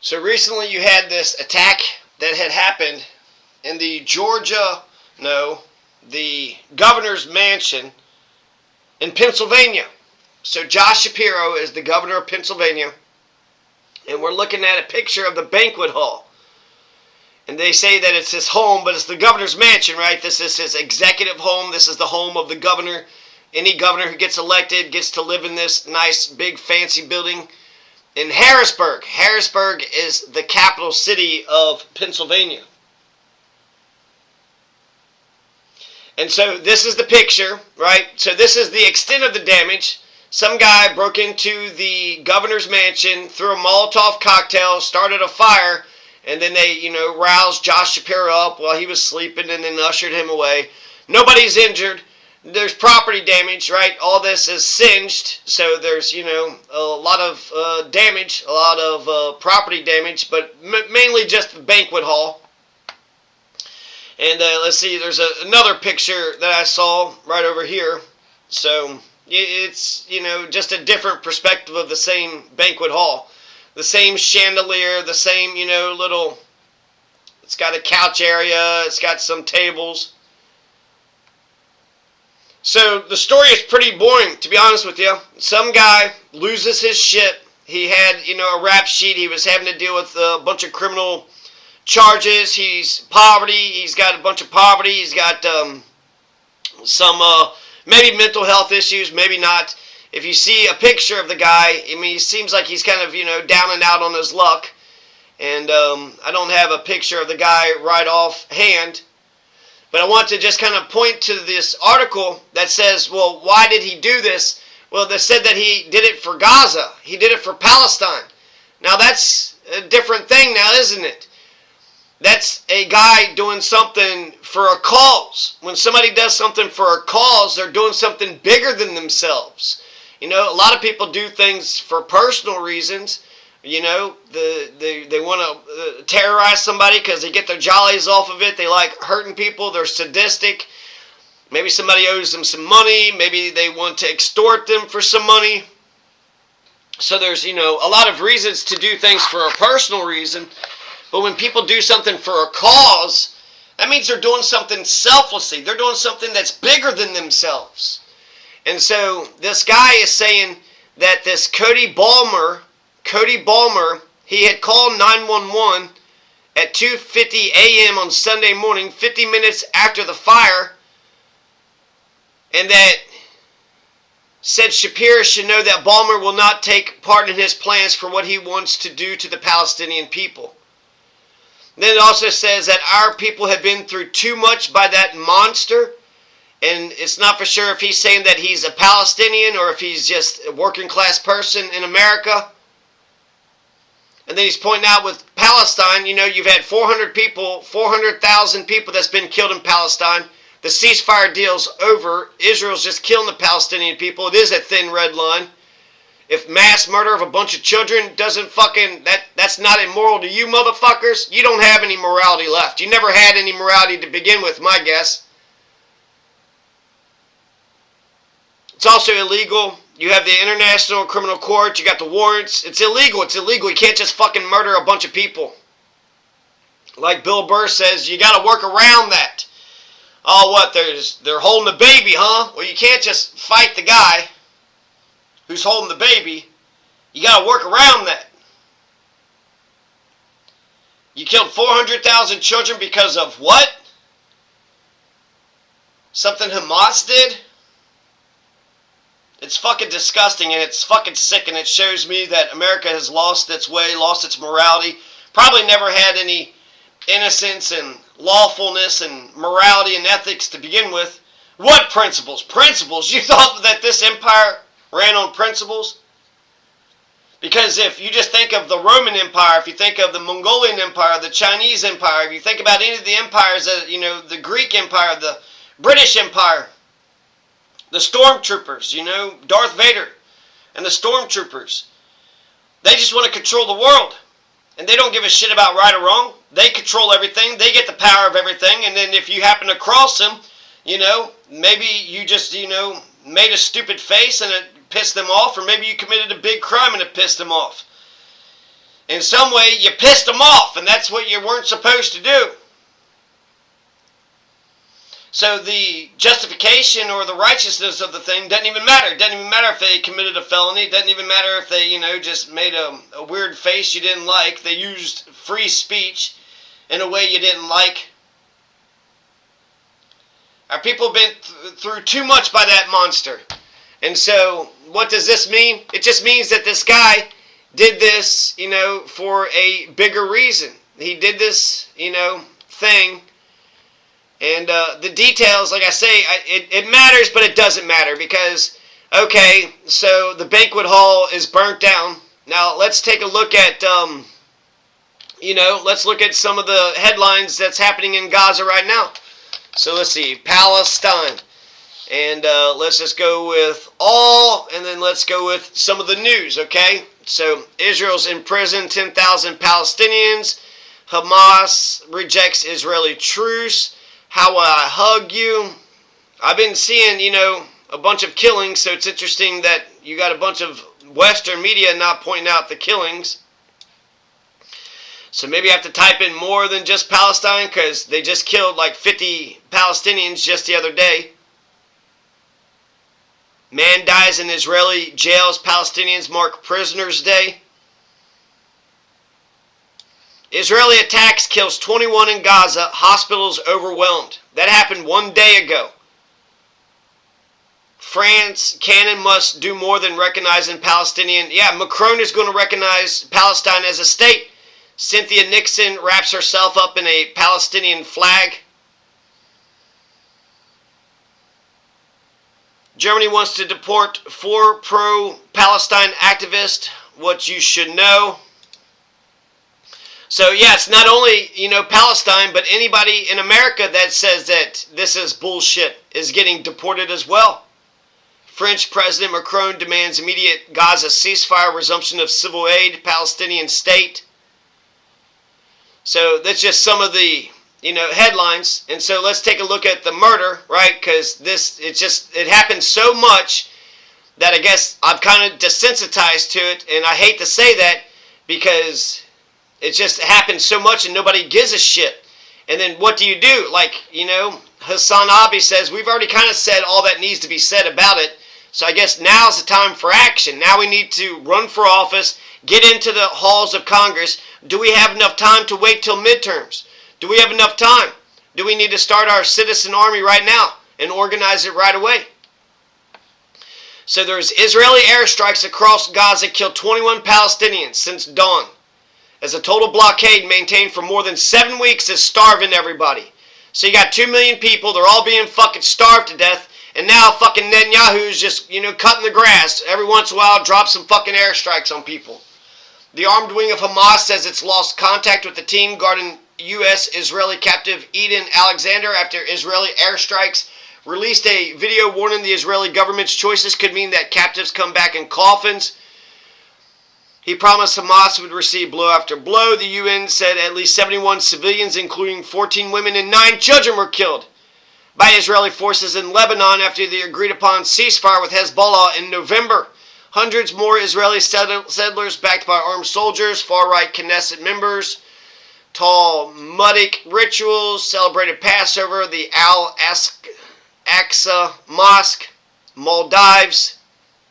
So recently you had this attack that had happened in the governor's mansion in Pennsylvania. So Josh Shapiro is the governor of Pennsylvania, and we're looking at a picture of the banquet hall. And they say that it's his home, but it's the governor's mansion, right? This is his executive home. This is the home of the governor. Any governor who gets elected gets to live in this nice, big, fancy building in Harrisburg. Harrisburg is the capital city of Pennsylvania. And so this is the picture, right? So this is the extent of the damage. Some guy broke into the governor's mansion, threw a Molotov cocktail, started a fire, and then they, roused Josh Shapiro up while he was sleeping and then ushered him away. Nobody's injured. There's property damage, right? All this is singed, so there's, a lot of damage, a lot of property damage, but mainly just the banquet hall. And let's see, there's another picture that I saw right over here. So it's, just a different perspective of the same banquet hall. The same chandelier, the same, it's got a couch area, it's got some tables. So the story is pretty boring, to be honest with you. Some guy loses his shit. He had, a rap sheet. He was having to deal with a bunch of criminal charges. He's poverty. He's got a bunch of poverty. He's got some maybe mental health issues, maybe not. If you see a picture of the guy, he seems like he's kind of, down and out on his luck. And I don't have a picture of the guy right off hand. But I want to just kind of point to this article that says, well, why did he do this? Well, they said that he did it for Gaza. He did it for Palestine. Now, that's a different thing now, isn't it? That's a guy doing something for a cause. When somebody does something for a cause, they're doing something bigger than themselves. A lot of people do things for personal reasons. They want to terrorize somebody because they get their jollies off of it. They like hurting people. They're sadistic. Maybe somebody owes them some money. Maybe they want to extort them for some money. So there's, a lot of reasons to do things for a personal reason. But when people do something for a cause, that means they're doing something selflessly. They're doing something that's bigger than themselves. And so this guy is saying that this Cody Balmer, he had called 911 at 2:50 a.m. on Sunday morning, 50 minutes after the fire, and that said Shapiro should know that Balmer will not take part in his plans for what he wants to do to the Palestinian people. Then it also says that our people have been through too much by that monster, and it's not for sure if he's saying that he's a Palestinian or if he's just a working class person in America. And then he's pointing out with Palestine, you've had 400,000 people that's been killed in Palestine. The ceasefire deal's over. Israel's just killing the Palestinian people. It is a thin red line. If mass murder of a bunch of children doesn't that's not immoral to you motherfuckers, you don't have any morality left. You never had any morality to begin with, my guess. It's also illegal. You have the International Criminal Court. You got the warrants. It's illegal. It's illegal. You can't just fucking murder a bunch of people. Like Bill Burr says, you got to work around that. Oh, what? They're holding the baby, huh? Well, you can't just fight the guy who's holding the baby. You got to work around that. You killed 400,000 children because of what? Something Hamas did? It's fucking disgusting and it's fucking sick, and it shows me that America has lost its way, lost its morality, probably never had any innocence and lawfulness and morality and ethics to begin with. What principles? Principles? You thought that this empire ran on principles? Because if you just think of the Roman Empire, if you think of the Mongolian Empire, the Chinese Empire, if you think about any of the empires, the Greek Empire, the British Empire, the stormtroopers, Darth Vader and the stormtroopers, they just want to control the world. And they don't give a shit about right or wrong. They control everything. They get the power of everything. And then if you happen to cross them, maybe you just, made a stupid face and it pissed them off. Or maybe you committed a big crime and it pissed them off. In some way, you pissed them off, and that's what you weren't supposed to do. So the justification or the righteousness of the thing doesn't even matter. It doesn't even matter if they committed a felony. It doesn't even matter if they, just made a weird face you didn't like. They used free speech in a way you didn't like. Our people have been through too much by that monster. And so, what does this mean? It just means that this guy did this, for a bigger reason. He did this, thing. And the details, like I say, it matters, but it doesn't matter because, okay, so the banquet hall is burnt down. Now, let's take a look at, let's look at some of the headlines that's happening in Gaza right now. So let's see, Palestine. And let's just go with all, and then let's go with some of the news, okay? So Israel's imprisoned 10,000 Palestinians. Hamas rejects Israeli truce. How will I hug you? I've been seeing, a bunch of killings, so it's interesting that you got a bunch of Western media not pointing out the killings. So maybe I have to type in more than just Palestine, because they just killed like 50 Palestinians just the other day. Man dies in Israeli jails. Palestinians mark Prisoners' Day. Israeli attacks kills 21 in Gaza. Hospitals overwhelmed. That happened 1 day ago. France, Canada must do more than recognizing Palestinian. Yeah, Macron is going to recognize Palestine as a state. Cynthia Nixon wraps herself up in a Palestinian flag. Germany wants to deport 4 pro-Palestine activists. What you should know. So, yeah, it's not only, Palestine, but anybody in America that says that this is bullshit is getting deported as well. French President Macron demands immediate Gaza ceasefire, resumption of civil aid, Palestinian state. So, that's just some of the, headlines. And so, let's take a look at the murder, right? Because it happens so much that I guess I've kind of desensitized to it. And I hate to say that because it just happens so much and nobody gives a shit. And then what do you do? Like, Hassan Abi says, we've already kind of said all that needs to be said about it. So I guess now's the time for action. Now we need to run for office, get into the halls of Congress. Do we have enough time to wait till midterms? Do we have enough time? Do we need to start our citizen army right now and organize it right away? So there's Israeli airstrikes across Gaza killed 21 Palestinians since dawn. As a total blockade maintained for more than 7 weeks is starving everybody. So you got 2 million people, they're all being fucking starved to death, and now fucking Netanyahu's just, cutting the grass. Every once in a while, drop some fucking airstrikes on people. The armed wing of Hamas says it's lost contact with the team guarding U.S.-Israeli captive Eden Alexander after Israeli airstrikes. Released a video warning the Israeli government's choices could mean that captives come back in coffins. He promised Hamas would receive blow after blow. The UN said at least 71 civilians, including 14 women and 9 children, were killed by Israeli forces in Lebanon after the agreed-upon ceasefire with Hezbollah in November. Hundreds more Israeli settlers backed by armed soldiers, far-right Knesset members, Talmudic rituals, celebrated Passover, the Al-Aqsa Mosque, Maldives.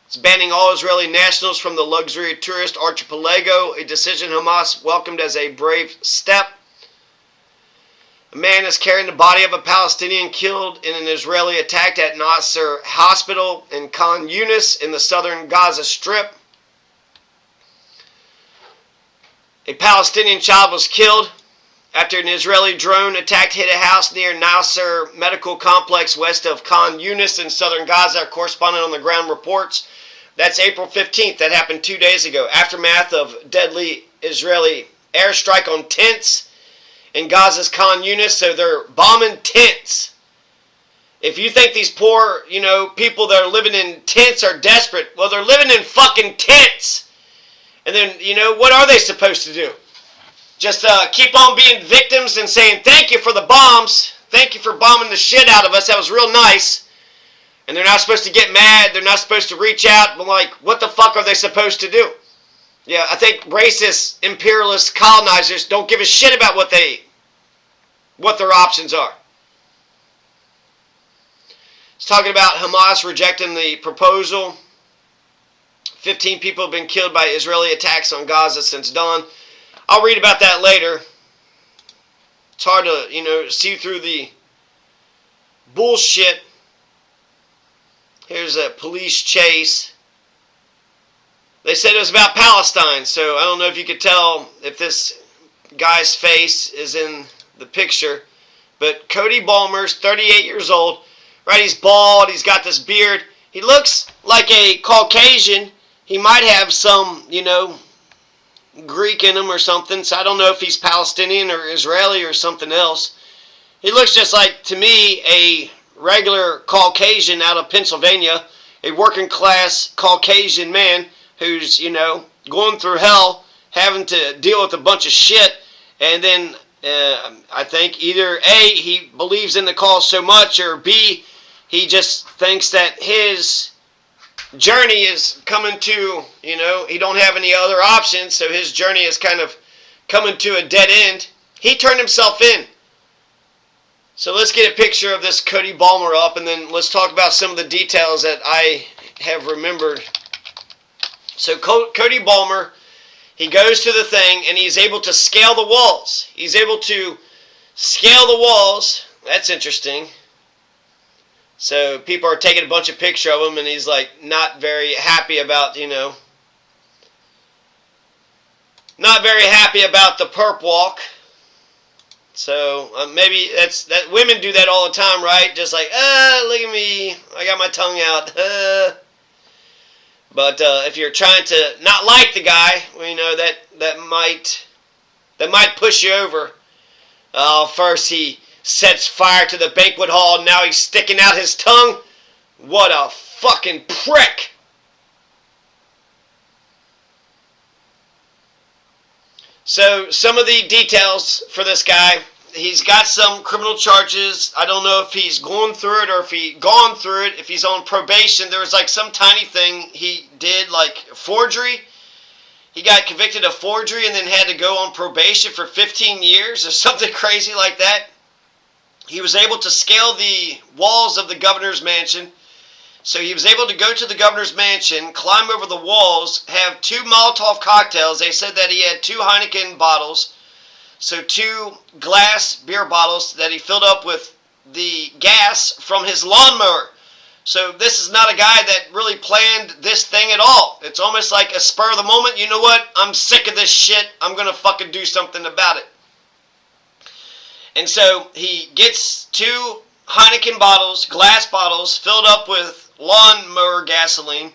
It's banning all Israeli nationals from the luxury tourist archipelago, a decision Hamas welcomed as a brave step. A man is carrying the body of a Palestinian killed in an Israeli attack at Nasser Hospital in Khan Yunis in the southern Gaza Strip. A Palestinian child was killed after an Israeli drone attack hit a house near Nasser Medical Complex west of Khan Yunis in southern Gaza. Our correspondent on the ground reports. That's April 15th. That happened 2 days ago. Aftermath of deadly Israeli airstrike on tents in Gaza's Khan Yunis. So they're bombing tents. If you think these poor, people that are living in tents are desperate, well, they're living in fucking tents. And then, what are they supposed to do? Just keep on being victims and saying, thank you for the bombs. Thank you for bombing the shit out of us. That was real nice. And they're not supposed to get mad. They're not supposed to reach out. But like, what the fuck are they supposed to do? Yeah, I think racist, imperialist colonizers don't give a shit about what their options are. It's talking about Hamas rejecting the proposal. 15 people have been killed by Israeli attacks on Gaza since dawn. I'll read about that later. It's hard to, see through the bullshit. Here's a police chase. They said it was about Palestine, so I don't know if you could tell if this guy's face is in the picture. But Cody Balmer's 38 years old. Right, he's bald, he's got this beard. He looks like a Caucasian. He might have some, Greek in him or something. So I don't know if he's Palestinian or Israeli or something else. He looks just like, to me, a regular Caucasian out of Pennsylvania. A working class Caucasian man who's, going through hell, having to deal with a bunch of shit. And then I think either A, he believes in the cause so much, or B, he just thinks that his journey is coming to, he don't have any other options, so his journey is kind of coming to a dead end. He turned himself in. So let's get a picture of this Cody Balmer up, and then let's talk about some of the details that I have remembered. So Cody Balmer, he goes to the thing, and he's able to scale the walls. He's able to scale the walls. That's interesting. So people are taking a bunch of pictures of him, and he's like not very happy about, not very happy about the perp walk. So maybe that women do that all the time, right? Just like, look at me, I got my tongue out. But if you're trying to not like the guy, that might push you over. First he sets fire to the banquet hall, and now he's sticking out his tongue. What a fucking prick. So some of the details for this guy. He's got some criminal charges. I don't know if he's going through it or if he's gone through it. If he's on probation, there was like some tiny thing he did, like forgery. He got convicted of forgery and then had to go on probation for 15 years or something crazy like that. He was able to scale the walls of the governor's mansion. So he was able to go to the governor's mansion, climb over the walls, have 2 Molotov cocktails. They said that he had 2 Heineken bottles. So 2 glass beer bottles that he filled up with the gas from his lawnmower. So this is not a guy that really planned this thing at all. It's almost like a spur of the moment. You know what? I'm sick of this shit. I'm going to fucking do something about it. And so he gets 2 Heineken bottles, glass bottles, filled up with lawnmower gasoline,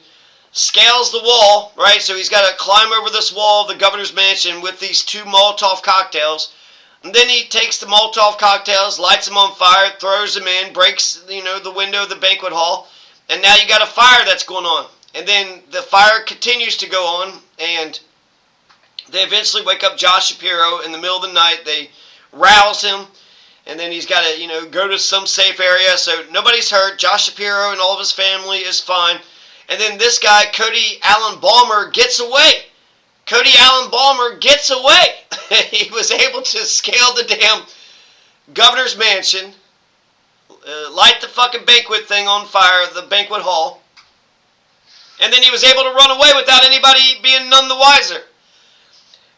scales the wall, right? So he's got to climb over this wall of the governor's mansion with these 2 Molotov cocktails. And then he takes the Molotov cocktails, lights them on fire, throws them in, breaks, the window of the banquet hall. And now you got a fire that's going on. And then the fire continues to go on, and they eventually wake up Josh Shapiro in the middle of the night. They rouse him, and then he's got to, go to some safe area. So nobody's hurt. Josh Shapiro and all of his family is fine. And then this guy, Cody Allen Balmer, gets away. Cody Allen Balmer gets away. He was able to scale the damn governor's mansion, light the fucking banquet thing on fire, the banquet hall, and then he was able to run away without anybody being none the wiser.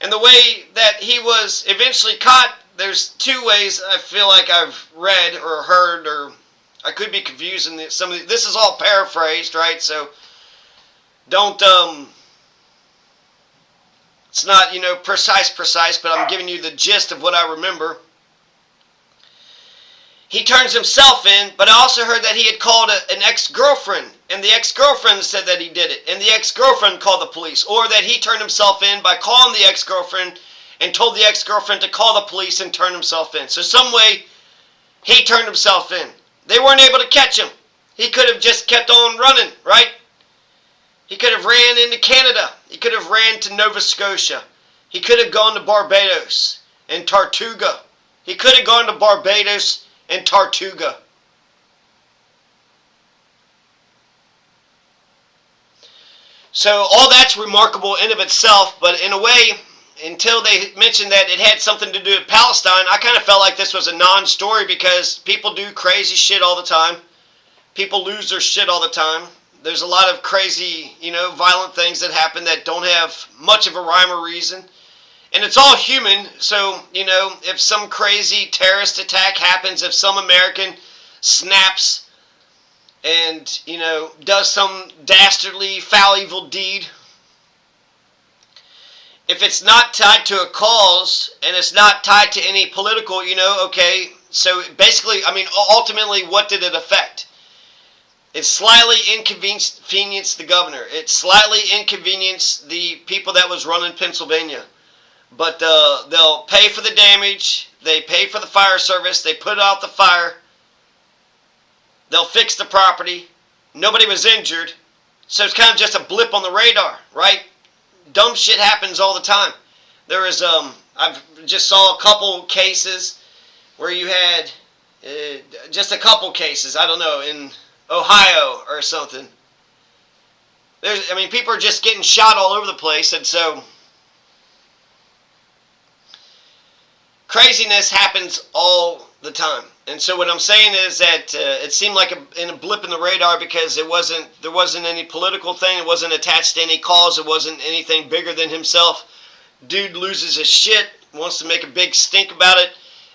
And the way that he was eventually caught, there's 2 ways I feel like I've read or heard, or I could be confusing some of this is all paraphrased, right? So don't it's not, precise, but I'm giving you the gist of what I remember. He turns himself in, but I also heard that he had called an ex-girlfriend, and the ex-girlfriend said that he did it, and the ex-girlfriend called the police, or that he turned himself in by calling the ex-girlfriend and told the ex-girlfriend to call the police and turn himself in. So some way he turned himself in. They weren't able to catch him. He could have just kept on running, right? He could have ran into Canada. He could have ran to Nova Scotia. He could have gone to Barbados and Tortuga. He could have gone to Barbados and Tortuga. So all that's remarkable in of itself, but in a way, until they mentioned that it had something to do with Palestine, I kind of felt like this was a non-story because people do crazy shit all the time. People lose their shit all the time. There's a lot of crazy, violent things that happen that don't have much of a rhyme or reason. And it's all human, so, if some crazy terrorist attack happens, if some American snaps and, does some dastardly, foul, evil deed, if it's not tied to a cause and it's not tied to any political, okay, so basically, ultimately, what did it affect? It slightly inconvenienced the governor. It slightly inconvenienced the people that was running Pennsylvania. But they'll pay for the damage. They pay for the fire service. They put out the fire. They'll fix the property. Nobody was injured. So it's kind of just a blip on the radar, right? Dumb shit happens all the time. There is, I've just saw a couple cases where you had just a couple cases, I don't know, in Ohio or something. People are just getting shot all over the place, and so craziness happens all the time. And so what I'm saying is that it seemed like a blip in the radar because there wasn't any political thing. It wasn't attached to any cause. It wasn't anything bigger than himself. Dude loses his shit, wants to make a big stink about it,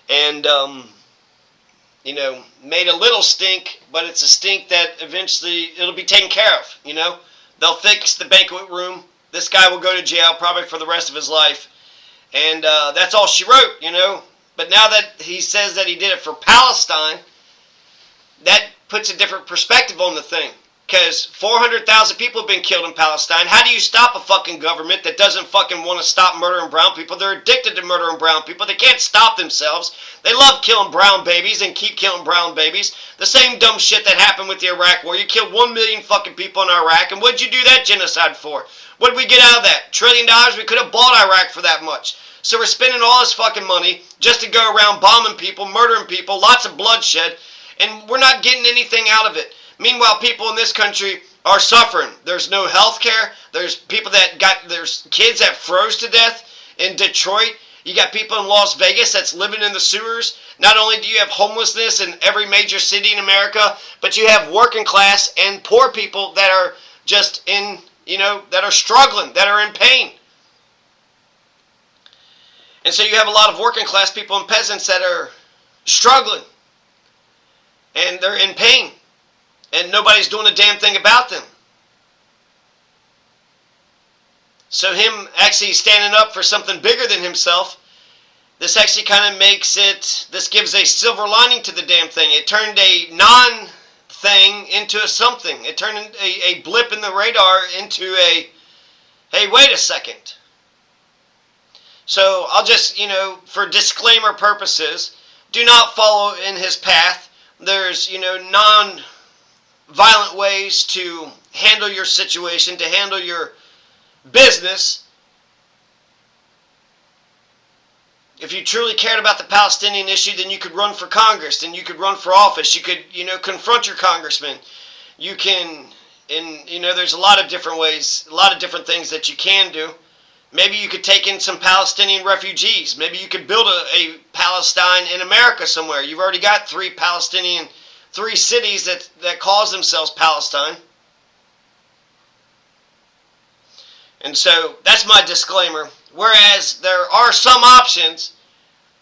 and made a little stink, but it's a stink that eventually it'll be taken care of. They'll fix the banquet room. This guy will go to jail probably for the rest of his life. And that's all she wrote, But now that he says that he did it for Palestine, that puts a different perspective on the thing. Because 400,000 people have been killed in Palestine. How do you stop a fucking government that doesn't fucking want to stop murdering brown people? They're addicted to murdering brown people. They can't stop themselves. They love killing brown babies and keep killing brown babies. The same dumb shit that happened with the Iraq War. You killed 1 million fucking people in Iraq. And what'd you do that genocide for? What did we get out of that? $1 trillion? We could have bought Iraq for that much. So we're spending all this fucking money just to go around bombing people, murdering people, lots of bloodshed, and we're not getting anything out of it. Meanwhile, people in this country are suffering. There's no health care. There's there's kids that froze to death in Detroit. You got people in Las Vegas that's living in the sewers. Not only do you have homelessness in every major city in America, but you have working class and poor people that are just that are struggling, that are in pain. And so you have a lot of working class people and peasants that are struggling. And they're in pain. And nobody's doing a damn thing about them. So him actually standing up for something bigger than himself, this actually kind of this gives a silver lining to the damn thing. It turned a non-thing into a something. It turned a blip in the radar into hey, wait a second. So I'll just, for disclaimer purposes, do not follow in his path. There's, non-violent ways to handle your situation, to handle your business. If you truly cared about the Palestinian issue, then you could run for Congress, then you could run for office. You could, confront your congressman. You can, there's a lot of different ways, a lot of different things that you can do. Maybe you could take in some Palestinian refugees. Maybe you could build a Palestine in America somewhere. You've already got three cities that call themselves Palestine. And so that's my disclaimer. Whereas there are some options,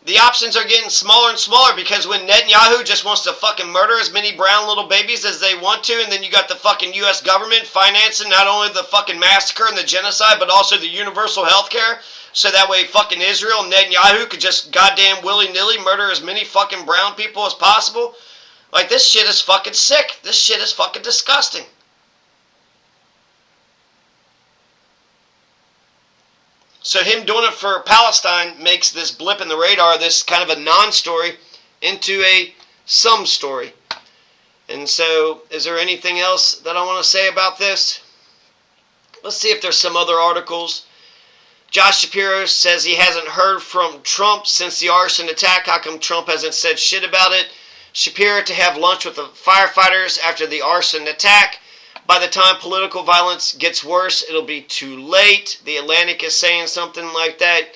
the options are getting smaller and smaller because when Netanyahu just wants to fucking murder as many brown little babies as they want to, and then you got the fucking U.S. government financing not only the fucking massacre and the genocide, but also the universal health care, so that way fucking Israel and Netanyahu could just goddamn willy-nilly murder as many fucking brown people as possible. Like, this shit is fucking sick. This shit is fucking disgusting. So him doing it for Palestine makes this blip in the radar, this kind of a non-story, into a some story. And so, is there anything else that I want to say about this? Let's see if there's some other articles. Josh Shapiro says he hasn't heard from Trump since the arson attack. How come Trump hasn't said shit about it? Shapiro to have lunch with the firefighters after the arson attack. by the time political violence gets worse, it'll be too late. The Atlantic is saying something like that.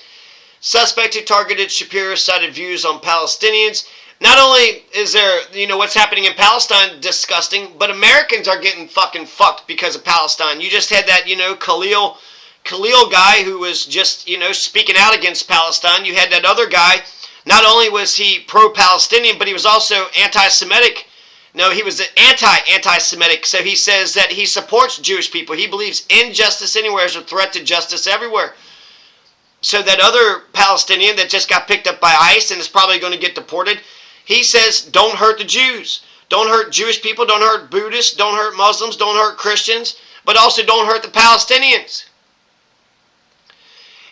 Suspect who targeted Shapiro cited views on Palestinians. Not only is there, what's happening in Palestine disgusting, but Americans are getting fucking fucked because of Palestine. You just had that, Khalil guy who was just, speaking out against Palestine. You had that other guy. Not only was he pro-Palestinian, but he was also anti-Semitic. No, he was anti-Semitic. So he says that he supports Jewish people. He believes injustice anywhere is a threat to justice everywhere. So that other Palestinian that just got picked up by ICE and is probably going to get deported, he says, don't hurt the Jews. Don't hurt Jewish people. Don't hurt Buddhists. Don't hurt Muslims. Don't hurt Christians. But also don't hurt the Palestinians.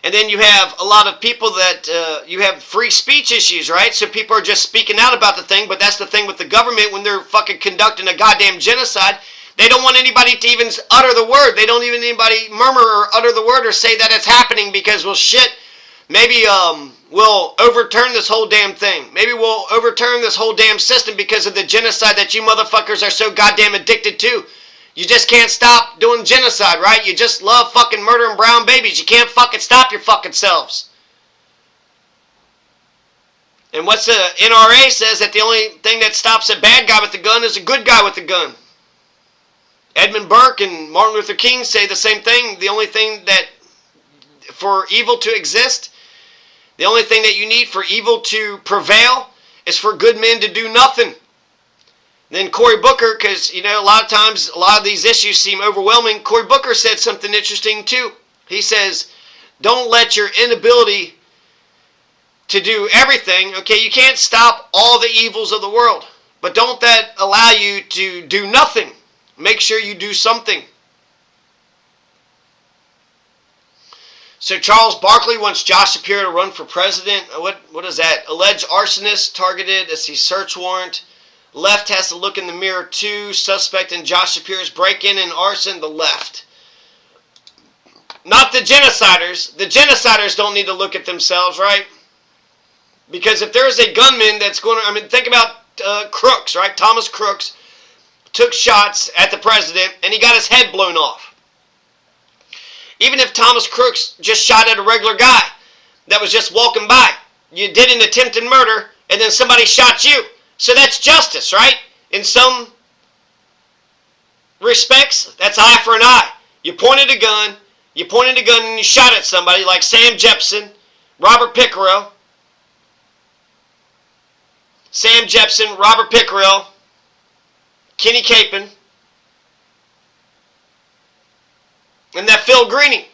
And then you have a lot of people that, you have free speech issues, right? So people are just speaking out about the thing, but that's the thing with the government when they're fucking conducting a goddamn genocide. They don't want anybody to even utter the word. They don't even anybody murmur or utter the word or say that it's happening because, well, shit, maybe we'll overturn this whole damn thing. Maybe we'll overturn this whole damn system because of the genocide that you motherfuckers are so goddamn addicted to. You just can't stop doing genocide, right? You just love fucking murdering brown babies. You can't fucking stop your fucking selves. And what's the NRA says that the only thing that stops a bad guy with a gun is a good guy with a gun. Edmund Burke and Martin Luther King say the same thing. The only thing that for evil to exist, the only thing that you need for evil to prevail is for good men to do nothing. Then Cory Booker, because, a lot of times, a lot of these issues seem overwhelming. Cory Booker said something interesting, too. He says, don't let your inability to do everything, okay, you can't stop all the evils of the world, but don't that allow you to do nothing. Make sure you do something. So Charles Barkley wants Josh Shapiro to run for president. What is that? Alleged arsonist targeted as a search warrant. Left has to look in the mirror too. Suspect in Josh Shapiro's break-in and arson, the left. Not the genociders. The genociders don't need to look at themselves, right? Because if there's a gunman that's going to, think about Crooks, right? Thomas Crooks took shots at the president and he got his head blown off. Even if Thomas Crooks just shot at a regular guy that was just walking by, you did an attempted murder and then somebody shot you. So that's justice, right? In some respects, that's eye for an eye. You pointed a gun and you shot at somebody like Sam Jepson, Robert Pickerel, Kenny Capin, and that Phil Greening.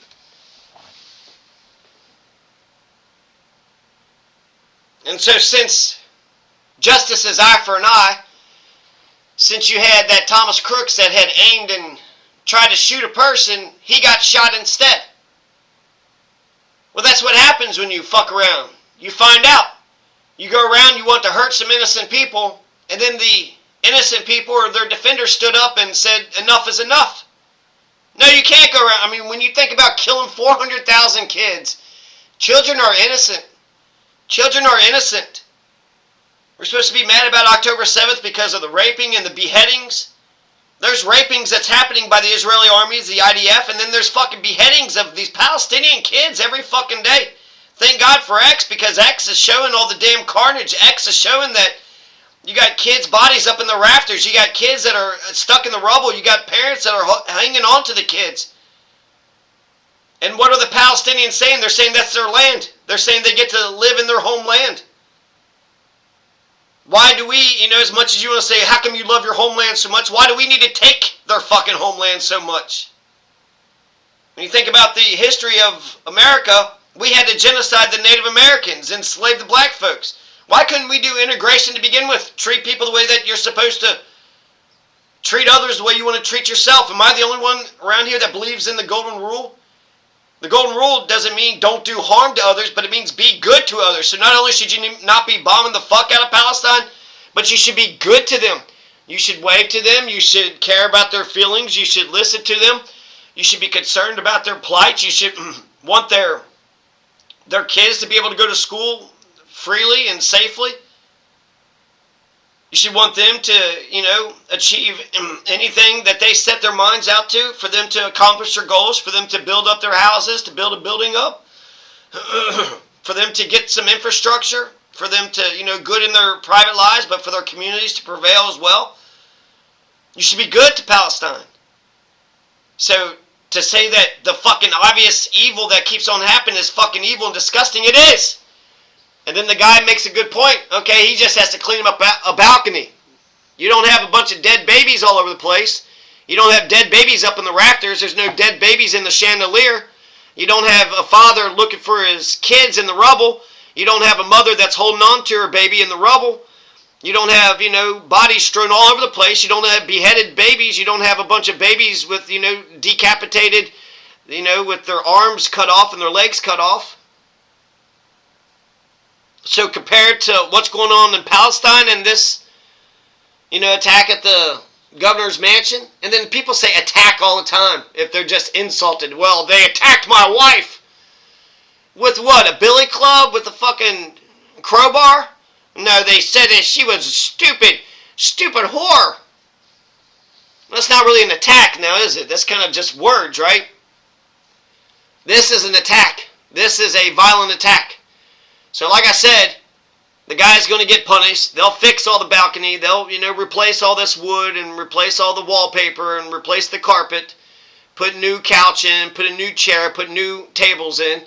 And so since justice is eye for an eye, since you had that Thomas Crooks that had aimed and tried to shoot a person, he got shot instead. Well, that's what happens when you fuck around. You find out. You go around, you want to hurt some innocent people, and then the innocent people or their defenders stood up and said, enough is enough. No, you can't go around. When you think about killing 400,000 kids, children are innocent. Children are innocent. We're supposed to be mad about October 7th because of the raping and the beheadings. There's rapings that's happening by the Israeli armies, the IDF, and then there's fucking beheadings of these Palestinian kids every fucking day. Thank God for X, because X is showing all the damn carnage. X is showing that you got kids' bodies up in the rafters. You got kids that are stuck in the rubble. You got parents that are hanging on to the kids. And what are the Palestinians saying? They're saying that's their land. They're saying they get to live in their homeland. Why do we, as much as you want to say, how come you love your homeland so much? Why do we need to take their fucking homeland so much? When you think about the history of America, we had to genocide the Native Americans, enslave the black folks. Why couldn't we do integration to begin with? Treat people the way that you're supposed to treat others, the way you want to treat yourself. Am I the only one around here that believes in the golden rule? The golden rule doesn't mean don't do harm to others, but it means be good to others. So not only should you not be bombing the fuck out of Palestine, but you should be good to them. You should wave to them. You should care about their feelings. You should listen to them. You should be concerned about their plight. You should want their kids to be able to go to school freely and safely. You should want them to, achieve anything that they set their minds out to, for them to accomplish their goals, for them to build up their houses, to build a building up, for them to get some infrastructure, for them to, good in their private lives, but for their communities to prevail as well. You should be good to Palestine. So to say that the fucking obvious evil that keeps on happening is fucking evil and disgusting, it is. And then the guy makes a good point. Okay, he just has to clean up a balcony. You don't have a bunch of dead babies all over the place. You don't have dead babies up in the rafters. There's no dead babies in the chandelier. You don't have a father looking for his kids in the rubble. You don't have a mother that's holding on to her baby in the rubble. You don't have, bodies strewn all over the place. You don't have beheaded babies. You don't have a bunch of babies with, decapitated, with their arms cut off and their legs cut off. So compared to what's going on in Palestine and this, attack at the governor's mansion, and then people say attack all the time if they're just insulted. Well, they attacked my wife. With what, a billy club with a fucking crowbar? No, they said that she was a stupid whore. That's not really an attack now, is it? That's kind of just words, right? This is an attack. This is a violent attack. So like I said, the guy's going to get punished. They'll fix all the balcony. They'll, replace all this wood and replace all the wallpaper and replace the carpet. Put a new couch in, put a new chair, put new tables in.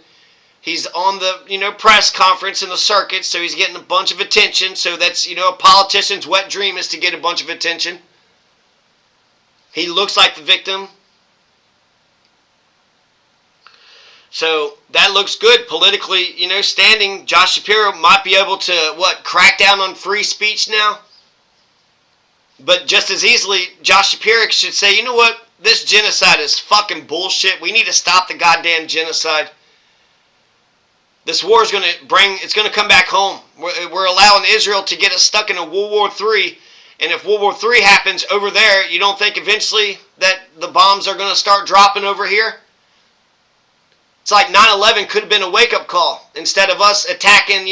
He's on the, press conference in the circuit, so he's getting a bunch of attention. So that's, a politician's wet dream is to get a bunch of attention. He looks like the victim. So that looks good politically, standing. Josh Shapiro might be able to, crack down on free speech now? But just as easily, Josh Shapiro should say, you know what? This genocide is fucking bullshit. We need to stop the goddamn genocide. This war is it's going to come back home. We're allowing Israel to get us stuck in a World War III. And if World War III happens over there, you don't think eventually that the bombs are going to start dropping over here? It's like 9/11 could have been a wake-up call. Instead of us attacking,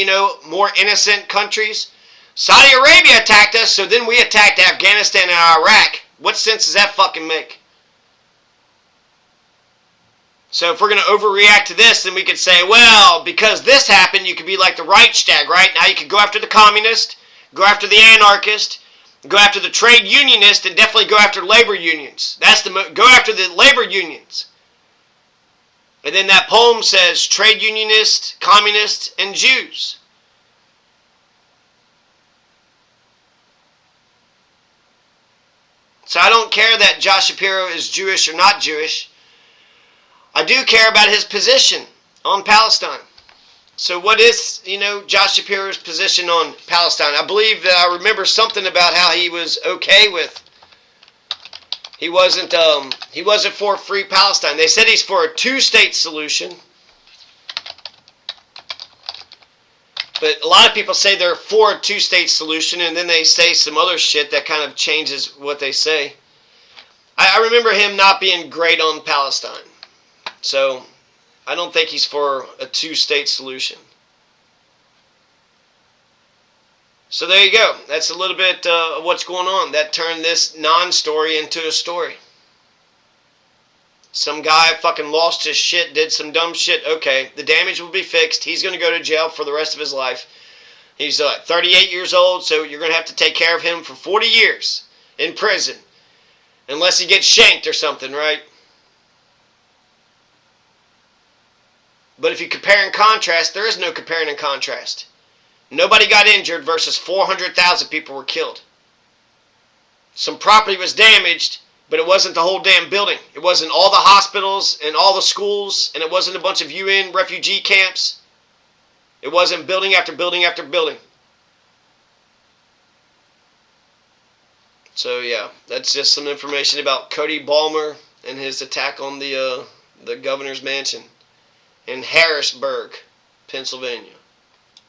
more innocent countries. Saudi Arabia attacked us, so then we attacked Afghanistan and Iraq. What sense does that fucking make? So if we're going to overreact to this, then we could say, well, because this happened, you could be like the Reichstag, right? Now you could go after the communist, go after the anarchist, go after the trade unionist, and definitely go after labor unions. Go after the labor unions. And then that poem says trade unionists, communists, and Jews. So I don't care that Josh Shapiro is Jewish or not Jewish. I do care about his position on Palestine. So what is, Josh Shapiro's position on Palestine? I believe that I remember something about how he was okay with. He wasn't for free Palestine. They said he's for a two-state solution. But a lot of people say they're for a two-state solution, and then they say some other shit that kind of changes what they say. I remember him not being great on Palestine. So I don't think he's for a two-state solution. So there you go. That's a little bit of what's going on. That turned this non-story into a story. Some guy fucking lost his shit, did some dumb shit. Okay, the damage will be fixed. He's going to go to jail for the rest of his life. He's 38 years old, so you're going to have to take care of him for 40 years in prison. Unless he gets shanked or something, right? But if you compare and contrast, there is no comparing and contrast. Nobody got injured versus 400,000 people were killed. Some property was damaged, but it wasn't the whole damn building. It wasn't all the hospitals and all the schools, and it wasn't a bunch of UN refugee camps. It wasn't building after building after building. So yeah, that's just some information about Cody Balmer and his attack on the governor's mansion in Harrisburg, Pennsylvania.